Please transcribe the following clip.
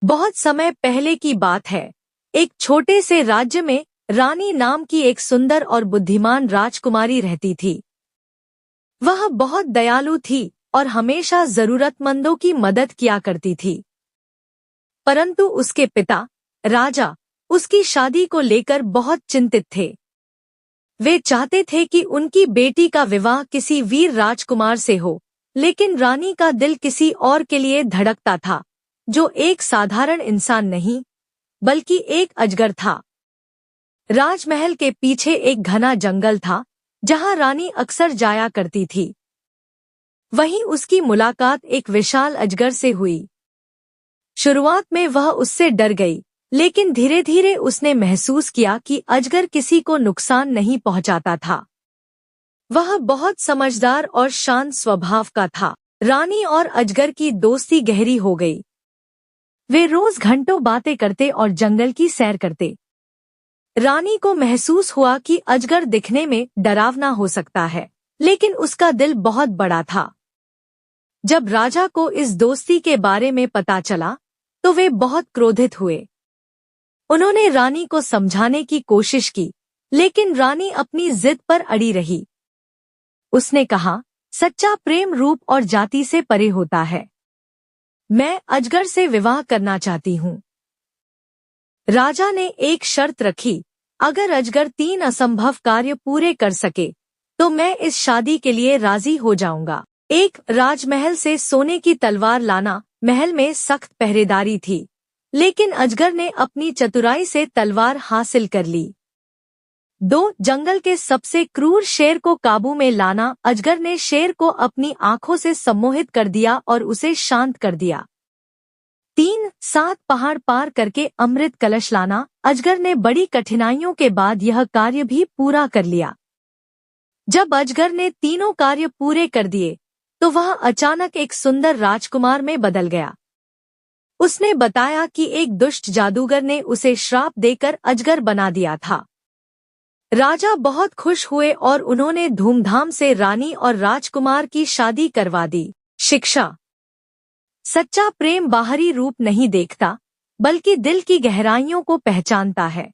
बहुत समय पहले की बात है। एक छोटे से राज्य में रानी नाम की एक सुंदर और बुद्धिमान राजकुमारी रहती थी। वह बहुत दयालु थी और हमेशा जरूरतमंदों की मदद किया करती थी। परंतु उसके पिता राजा उसकी शादी को लेकर बहुत चिंतित थे। वे चाहते थे कि उनकी बेटी का विवाह किसी वीर राजकुमार से हो, लेकिन रानी का दिल किसी और के लिए धड़कता था, जो एक साधारण इंसान नहीं बल्कि एक अजगर था। राजमहल के पीछे एक घना जंगल था, जहां रानी अक्सर जाया करती थी। वहीं उसकी मुलाकात एक विशाल अजगर से हुई। शुरुआत में वह उससे डर गई, लेकिन धीरे धीरे उसने महसूस किया कि अजगर किसी को नुकसान नहीं पहुंचाता था। वह बहुत समझदार और शांत स्वभाव का था। रानी और अजगर की दोस्ती गहरी हो गई। वे रोज घंटों बातें करते और जंगल की सैर करते। रानी को महसूस हुआ कि अजगर दिखने में डरावना हो सकता है, लेकिन उसका दिल बहुत बड़ा था। जब राजा को इस दोस्ती के बारे में पता चला, तो वे बहुत क्रोधित हुए। उन्होंने रानी को समझाने की कोशिश की, लेकिन रानी अपनी जिद पर अड़ी रही। उसने कहा, सच्चा प्रेम रूप और जाति से परे होता है। मैं अजगर से विवाह करना चाहती हूँ। राजा ने एक शर्त रखी, अगर अजगर 3 असंभव कार्य पूरे कर सके, तो मैं इस शादी के लिए राजी हो जाऊंगा। एक, राजमहल से सोने की तलवार लाना। महल में सख्त पहरेदारी थी, लेकिन अजगर ने अपनी चतुराई से तलवार हासिल कर ली। 2, जंगल के सबसे क्रूर शेर को काबू में लाना। अजगर ने शेर को अपनी आंखों से सम्मोहित कर दिया और उसे शांत कर दिया। 3, 7 पहाड़ पार करके अमृत कलश लाना। अजगर ने बड़ी कठिनाइयों के बाद यह कार्य भी पूरा कर लिया। जब अजगर ने तीनों कार्य पूरे कर दिए, तो वह अचानक एक सुंदर राजकुमार में बदल गया। उसने बताया कि एक दुष्ट जादूगर ने उसे श्राप देकर अजगर बना दिया था। राजा बहुत खुश हुए और उन्होंने धूमधाम से रानी और राजकुमार की शादी करवा दी। शिक्षा: सच्चा प्रेम बाहरी रूप नहीं देखता, बल्कि दिल की गहराइयों को पहचानता है।